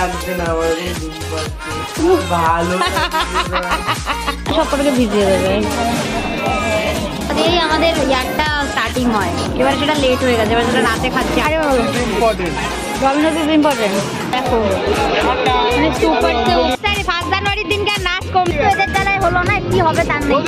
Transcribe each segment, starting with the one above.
লাগছে না ভালো সবকটাকে ভিজিয়ে দেবে। এই আমাদের ইয়ারটা স্টার্টিং হয়, এবার সেটা লেট হয়ে গেছে, এবার সেটা রাতে খাচ্ছি। আরে রবীন্দ্র ইম্পর্টেন্ট দেখো মানে সুপার ফার্স্ট জানুয়ারির দিনকে আর নাচ কম এদের দ্বারাই হলো না, কি হবে তার নেই।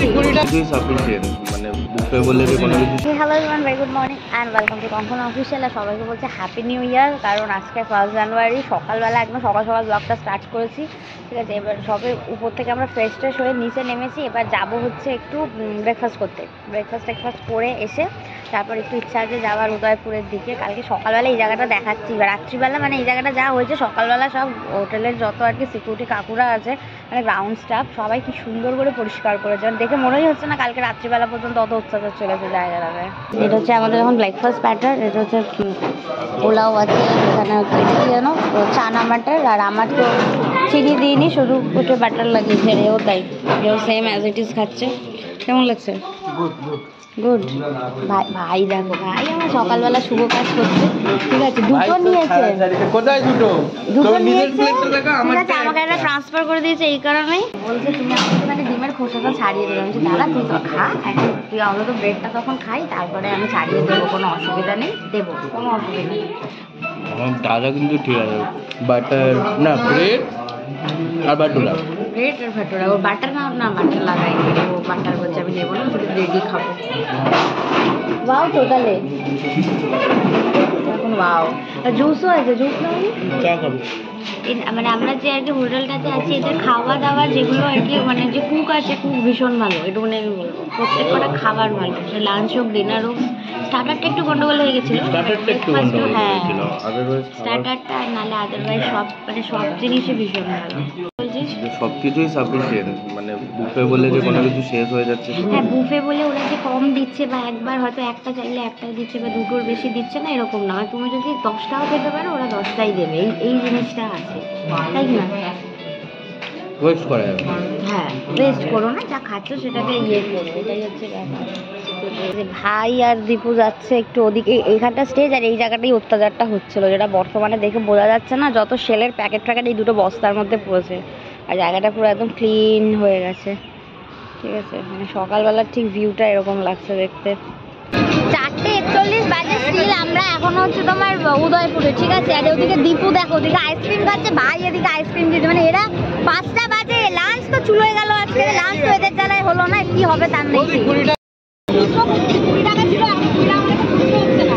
Hello everyone, very good morning and welcome to Kankana official. সবাইকে বলছে হ্যাপি নিউ ইয়ার, কারণ আজকে ফার্স্ট জানুয়ারি সকালবেলা একদম সকাল সকাল ব্লগটা স্টার্ট করেছি, ঠিক আছে। এবার সবে উপর থেকে আমরা ফ্রেশ ট্রেশ হয়ে নিচে নেমেছি, এবার যাব হচ্ছে একটু ব্রেকফাস্ট করতে। ব্রেকফাস্ট করে এসে তারপর একটু ইচ্ছা আছে যাওয়ার উদয়পুরের দিকে। কালকে সকালবেলা এই জায়গাটা দেখাচ্ছি, এবার রাত্রিবেলা মানে এই জায়গাটা যা হয়েছে, সকালবেলা সব হোটেলের যত আর কি সিকিউরিটি কাকুরা আছে, মানে গ্রাউন্ড স্টাফ সবাই কি সুন্দর করে পরিষ্কার করেছে, দেখে মনেই হচ্ছে না কালকে রাত্রিবেলা পর্যন্ত অত অত্যাচার চলেছে জায়গাটাতে। এটা হচ্ছে আমাদের এখন ব্রেকফাস্ট প্যাটার, এটা হচ্ছে পোলাও আছে, এখানে হচ্ছে কি যেন চানা মাটার, আর আমার তো চিনি দিইনি, শুধু উঠে ব্যাটার লাগিয়েছে, এও তাই, এও সেম অ্যাজ ইট ইজ খাচ্ছে। কেমন লাগছে? গুড। ভাই দেখো, ভাই আমার সকালবেলা শুভ কাজ করছে, ঠিক আছে। দুটো নিয়েছে, কোথায় দুটো নিয়েছে, ঠিক আছে। আমাকে একটা ট্রান্সফার করে দিয়েছে, এই কারণেই বলছে তুমি আমাকে মানে ডিমের খোসাটা ছাড়িয়ে দেবে। আমি দাদা তুই তো খা, এখন তুই অন্তত ব্রেডটা তখন খাই, তারপরে আমি ছাড়িয়ে দেবো, কোনো অসুবিধা নেই, দেবো, কোনো অসুবিধা নেই। দাদা কিন্তু ঠিক আছে, বাটার না ব্রেড আর বাটুরা, ব্রেড আর ভাটুরা। ও বাটার না বাটার লাগাই, ও বাটার বলছে আমি নেবো না, শুধু ব্রেডই খাবো। ওয়াও টোটালে এখন ওয়াও। জুসও আছে, জুস চা খাবো। মানে আমরা যে আর কি হোটেলটাতে আছি, এদের খাওয়া দাওয়া যেগুলো আর কি, মানে যে কুক আছে কুক ভীষণ ভালো, এটুকু আমি বলবো। প্রত্যেক কটা খাবার ভালো, সে লাঞ্চ হোক ডিনার হোক। স্টার্টারটা একটু গন্ডগোল হয়ে গেছিলো, হ্যাঁ স্টার্টারটা, নাহলে আদারওয়াইজ সব মানে সব জিনিসই ভীষণ ভালো। সবকিছুই সাফিসিয়েন্ট, মানে বুফে বলে যে কোনো কিছু শেষ হয়ে যাচ্ছে। হ্যাঁ বুফে বলে ওরা যে কম দিচ্ছে, বা একবার হয়তো একটা চাইলে একটাই দিচ্ছে, বা দুটোর বেশি দিচ্ছে না, এরকম না। তুমি যদি 10টাও খেতে পারো, ওরা 10টাই দেবে, এই জিনিসটা আছে, তাই না? ওয়েস্ট করা যাবে, হ্যাঁ ওয়েস্ট করো না, যা খাচ্ছ সেটাকে ইয়ে করো, এটাই হচ্ছে ব্যাপার। ভাই আর দীপু যাচ্ছে একটু ওদিকে, এইখানটা স্টেজ, আর এই জায়গাটাই অত্যাচারটা হচ্ছিল, যেটা বর্তমানে দেখে বোঝা যাচ্ছে না, যত সেলের প্যাকেট এই দুটো বস্তার মধ্যে পড়েছে, আর জায়গাটা পুরো একদম ক্লিন হয়ে গেছে, ঠিক আছে। মানে সকালবেলা ঠিক ভিউটা এরকম লাগছে দেখতে। 4:41 বাজে, স্টিল আমরা এখনো হচ্ছে তোমার উদয়পুরে, ঠিক আছে। আর ওদিকে দীপু দেখো, ওদিকে আইসক্রিম খাচ্ছে, ভাই এদিকে আইসক্রিম দিচ্ছে, মানে এরা 5টা বাজে, লাঞ্চ তো চুলো হয়ে গেল আজকে, লাঞ্চ তো এদের দ্বারাই হলো না, কি হবে তার নেই। 20 টাকা ছিল, এখন 20 টাকা মানে খুঁজতে হচ্ছে না,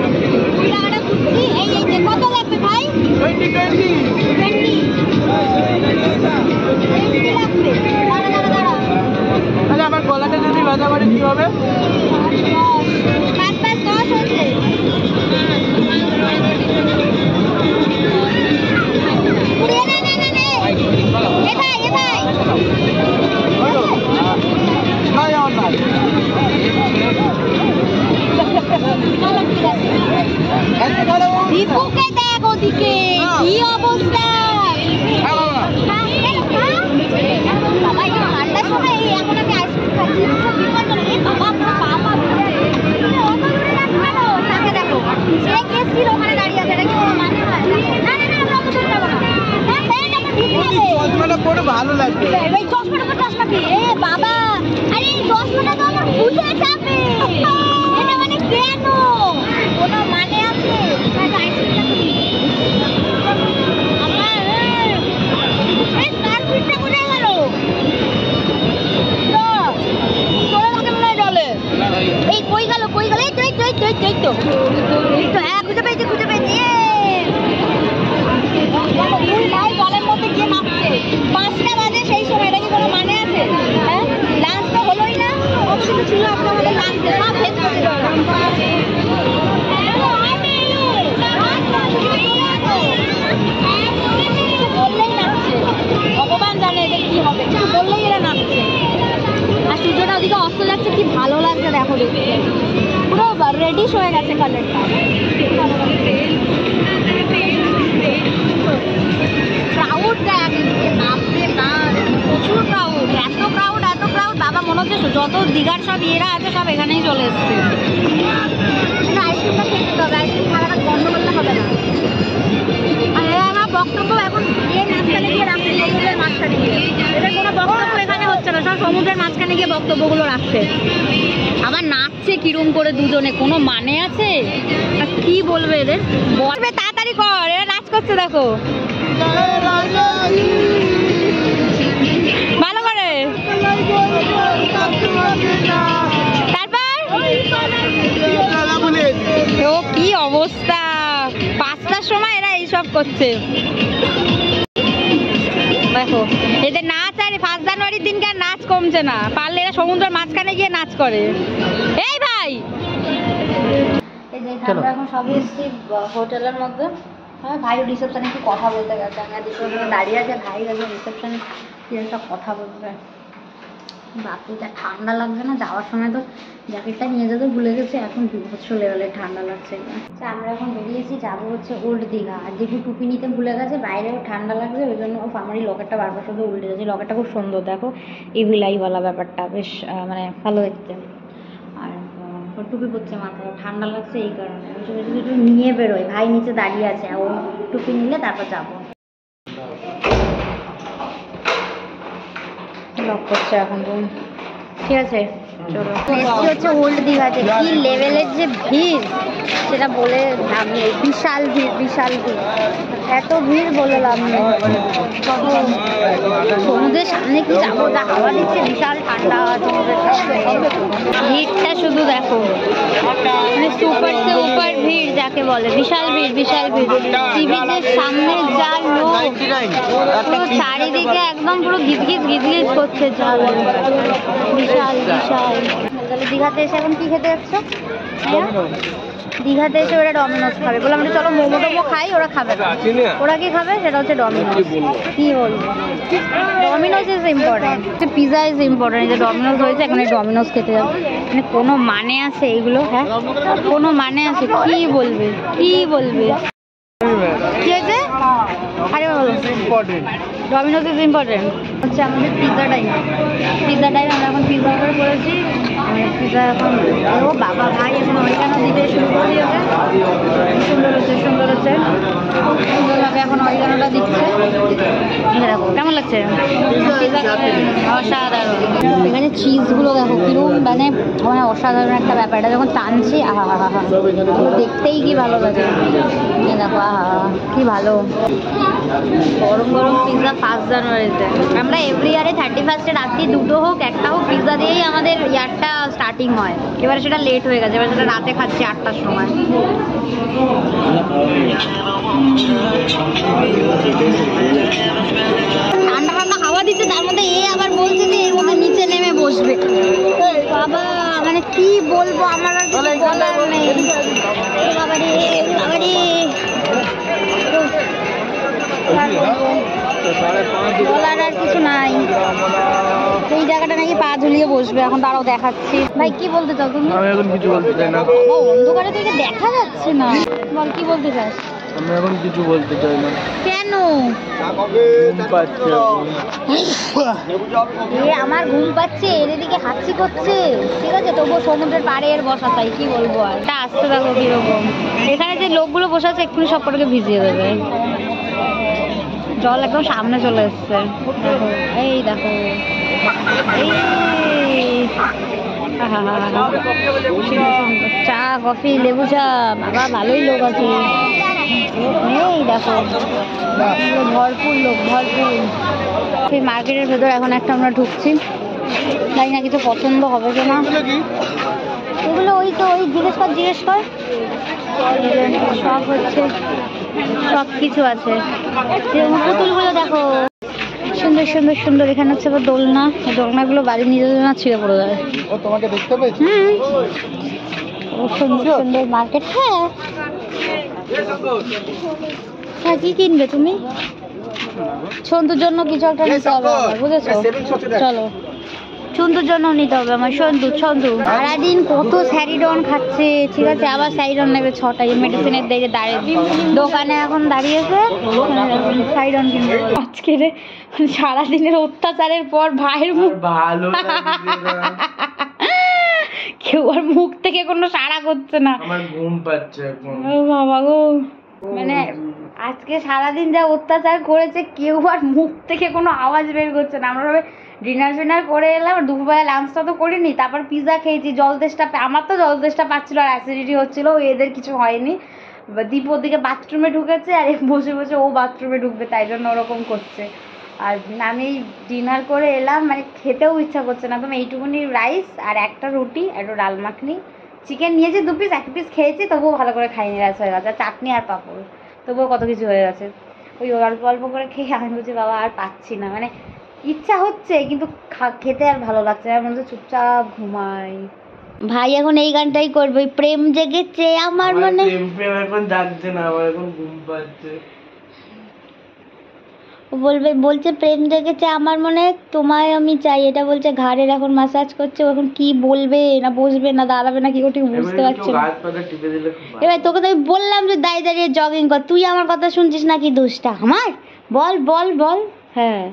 20 টাকাটা খুঁজছি। এই যে কত লাগবে ভাই? 20 লাগবে। আরে আমার গলাটা যদি ব্যথা করে কি হবে? 5-5-10 হচ্ছে। দীপুকে দেখ ওদিকে কি অবস্থা, ঠান্ডার সময় এখন আমি আইসক্রিম খাচ্ছি, তাকে দেখো সে গেছিল ওখানে দাঁড়িয়ে আছে, এটা কি মানে হয়? না না না আমরা ওখানে যাবো না, চশমাটা পরে ভালো লাগবে। এই চশমাটা পরে চশমা কি? এ বাবা, আরে এই চশমাটা তো আমার ফুটে যাবে, এটা মানে কেন কোনো মানে আছে? আইসক্রিমটা আমার এই কার্পিটটা কোথায় গেল? তোরা আমাকে মনে হয় জলে, এই কই গেল কই গেল? এই তো এই তো এই তো এই তো এই তো হ্যাঁ খুঁজে পেয়েছি খুঁজে পেয়েছি। ভাই জলের মধ্যে গিয়ে নামছে, 5টা বাজে সেই সময়, এটা কি কোনো মানে আছে? হ্যাঁ লাঞ্চ তো হলোই না, অপশন ছিল আপনার আমাদের লাঞ্চে, সব ভেজ করে দেওয়া। বললেই নামছে, ভগবান জানে এদের কি হবে, কিছু বললেই এরা নামছে। আর সূর্যটা ওদিকে অস্ত যাচ্ছে, কি ভালো লাগছে দেখো, দেখতে পুরো রেডিশ হয়ে গেছে কালারটা। ক্রাউড দেখ, প্রচুর ক্রাউড, এত ক্রাউড এত ক্রাউড, বাবা মনে হচ্ছে যত দীঘার সব ইয়েরা আছে সব এখানেই চলে এসছে। আইসক্রিমটা খেতে হবে, আইসক্রিম খাওয়াটা বন্ধ করলে হবে না। আর আমার বক্তব্য এখন এই মাঝখানে গিয়ে রাখছে, সমুদ্রের মাঝখানে গিয়ে। এদের কোনো বক্তব্য এখানে হচ্ছে না, সব সমুদ্রের মাঝখানে গিয়ে বক্তব্যগুলো রাখছে। আবার নাচছে কিরম করে দুজনে, কোনো মানে আছে? আর কি বলবে এদের, বলবে তাড়াতাড়ি কর, এরা নাচ করছে দেখো ভালো করে। তারপর ও কি অবস্থা, 5টার সময় এরা এইসব করছে দেখো। এদের নাচ আর 1 জানুয়ারির দিনকে আর নাচ কমছে না, পারলে এরা সমুদ্রের মাঝখানে গিয়ে নাচ করে। এই ভাই আমরা এখন সবাই এসেছি হোটেলের মধ্যে। হ্যাঁ, ভাই রিসেপশনে একটু কথা বলতে গেছে, আমরা রিসেপশনে দাঁড়িয়ে আছে, ভাই গেছে রিসেপশনে কি একটা কথা বলবে। বাপরে যা ঠান্ডা লাগছে না, যাওয়ার সময় তো জ্যাকেটটা নিয়ে যেতে ভুলে গেছে, এখন বিভৎস লেভেলে ঠান্ডা লাগছে। আমরা এখন বেরিয়েছি, যাবো হচ্ছে ওল্ড দীঘা। আর যেটু টুপি নিতে ভুলে গেছে, বাইরেও ঠান্ডা লাগছে, ওই জন্য আমার এই লকেটটা বারবার শুধু উল্টে যাচ্ছে। লকেটটা খুব সুন্দর দেখো, ইভিলাইওয়ালা ব্যাপারটা বেশ মানে ভালো দেখতে। আর টুপি পরছে মাথায়, ঠান্ডা লাগছে এই কারণে একটু নিয়ে বেরোয়। ভাই নিচে দাঁড়িয়ে আছে, ও টুপি নিলে তারপর যাবো। লক করছে এখন, ঠিক আছে চলো। এসছি হচ্ছে ওল্ড দীঘাতে, কি লেভেলের যে ভিড় সেটা বলে লাভ নেই। বিশাল ভিড়, বিশাল ভিড়, এত ভিড় বলে লাভ নেই। সমুদ্রের সামনে কি যাবো, যা হাওয়া দিচ্ছে, বিশাল ঠান্ডা সমুদ্রের সামনে। ভিড়টা শুধু দেখো, মানে সুপার সে উপর ভিড় যাকে বলে, বিশাল ভিড়, বিশাল ভিড়। সি বিচের সামনে যা লোক, পুরো চারিদিকে একদম পুরো গিজগিজ গিজগিজ করছে, যা বিশাল বিশাল। তাহলে দীঘাতে এসে এখন কি খেতে যাচ্ছ? দীঘাতে এসে ওরা ডমিনোজ খাবে, বললাম আমরা চলো মোমো টোমো খাই, ওরা খাবে না। ওরা কি খাবে সেটা হচ্ছে ডমিনোজ। কি বলবো, Domino's is important, pizza is important. যে ডমিনোজ হয়েছে, এখন এই ডমিনোজ খেতে যাবো। মানে কোনো মানে আছে এইগুলো? হ্যাঁ, কোনো মানে আছে? কি বলবে, কি বলবে, কি হয়েছে? আরে বলো, ডমিনোজ ইজ ইম্পর্টেন্ট হচ্ছে আমাদের পিজা টাইম। পিজা টাইম, আমরা এখন পিজা অর্ডার করেছি। পিজা এখন ও বাবা ভাই এখন অরিগানো দিতে শুরু করে দিয়েছে। সুন্দর হচ্ছে, সুন্দর হচ্ছে, সুন্দরভাবে এখন অরিগানোটা দিচ্ছে। দেখো কেমন লাগছে পিজা, অসাধারণ। এখানে চিজগুলো দেখো কিরকম, মানে মানে অসাধারণ একটা ব্যাপার। এটা যখন টানছি, আহা হা হা, দেখতেই কি ভালো লাগে। দেখো আহা কি ভালো, গরম গরম পিজা 1 জানুয়ারিতে। আমরা এভরি ইয়ারে 31 রাত্রি 2টো হোক 1টা হোক পিজা দিয়েই আমাদের ইয়ারটা স্টার্টিং হয়। এবারে সেটা লেট হয়ে গেছে, এবার সেটা রাতে খাচ্ছি 8টার সময়। ঠান্ডা ঠান্ডা হাওয়া দিচ্ছে, তার মধ্যে এ আবার বলছে যে এর মধ্যে নিচে নেমে বসবে। বাবা মানে কি বলবো, আমার আর কিছু বলার নেই। বাবারে বাবারে, বলার আর কিছু নাই। এই জায়গাটা নাকি পা ঝুলিয়ে বসবে, এখন তারাও দেখাচ্ছি। ভাই কি বলতে চাও তুমি? আমি এখন কিছু বলতে চাই না, অন্ধকারে থেকে দেখা যাচ্ছে না। বল কি বলতে চাস? আমি এখন কিছু বলতে চাই না। কেন? ঘুম পাচ্ছে। আমার ঘুম পাচ্ছে, এর এদিকে হাঁচি করছে, ঠিক আছে, তবুও সমুদ্রের পাড়ে এর বসা চাই, কি বলবো আর। এটা আসতে দেখো কিরকম, এখানে যে লোকগুলো বসে আছে এক্ষুনি সব কটাকে ভিজিয়ে দেবে। জল একদম সামনে চলে এসছে, এই দেখো, চা কফি লেবু চা, বাবা ভালোই লোক আছে। এই দেখো ভরপুর লোক, ভরপুর। সেই মার্কেটের ভেতর এখন একটা আমরা ঢুকছি, জানি না কিছু পছন্দ হবে কিনা। এগুলো ওই তো ওই জিজ্ঞেস কর, জিজ্ঞেস কর, সব হচ্ছে, সব কিছু আছে। পুতুলগুলো দেখো সুন্দর সুন্দর সুন্দর। এখানে হচ্ছে আবার দোলনা, এই দোলনাগুলো বাড়ি নিয়ে যাবে না, ছিঁড়ে পড়ে যাবে। তোমাকে দেখতে পেয়েছি। সুন্দর সুন্দর মার্কেট। হ্যাঁ হ্যাঁ, কি কিনবে তুমি? সন্তুর জন্য কিছু একটা নিতে হবে আমার, বুঝেছো? চলো সন্তুর জন্য নিতে হবে আমার, সন্তু সারাদিন কত স্যারিডন খাচ্ছে, ঠিক আছে, আবার স্যারিডন নেবে 6টা। মেডিসিনের দিকে দাঁড়িয়ে দোকানে এখন দাঁড়িয়েছে, স্যারিডন কিনবে। আজকে সারাদিনের অত্যাচারের পর ভাইয়ের মুখ ভালো কেউ আর মুখ থেকে কোনো সাড়া করছে না। আমার ঘুম পাচ্ছে এখন। ও বাবা গো, মানে আজকে সারাদিন যা অত্যাচার করেছে, কেউ আর মুখ থেকে কোনো আওয়াজ বের করছে না। আমরা সবাই ডিনার ফিনার করে এলাম, দুপুরবেলা লাঞ্চটা তো করিনি, তারপর পিৎজা খেয়েছি। জলদেশটা আমার তো জলদেশটা পাচ্ছিল আর অ্যাসিডিটি হচ্ছিল, এদের কিছু হয়নি। দীপ ওদিকে বাথরুমে ঢুকেছে আর বসে বসে ও বাথরুমে ঢুকবে, তাই জন্য ওরকম করছে। আর আমি ডিনার করে এলাম, মানে খেতেও ইচ্ছা করছে না। তুমি এইটুকুনি রাইস আর একটা রুটি, একটু ডাল মাখনি, চিকেন নিয়েছি 2 পিস, 1 পিস খেয়েছি, তবুও ভালো করে খাইনি, রাইস হয়ে গেছে, চাটনি আর পাঁপড়, তবুও কত কিছু হয়ে গেছে। ওই অল্প অল্প করে খেয়ে আমি বলছি বাবা আর পাচ্ছি না, মানে ইচ্ছা হচ্ছে কিন্তু খেতে আর ভালো লাগছে না, মনে হচ্ছে চুপচাপ ঘুমাই। ভাই এখন এই গানটাই করবে, প্রেম জেগেছে আমার মনে। প্রেম এখন জাগছে না, আমার এখন ঘুম পাচ্ছে। বলছে প্রেম জেগেছে আমার মনে, তোমায় আমি চাই, এটা বলছে। ঘাড়ের এখন মাসাজ করছে, ও এখন কি বলবে না বসবে না দাঁড়াবে না কি করতে বুঝতে পারছে না। এবার তোকে তো আমি বললাম যে দাঁড়িয়ে দাঁড়িয়ে জগিং কর, তুই আমার কথা শুনছিস না, কি দোষটা আমার? বল বল বল। হ্যাঁ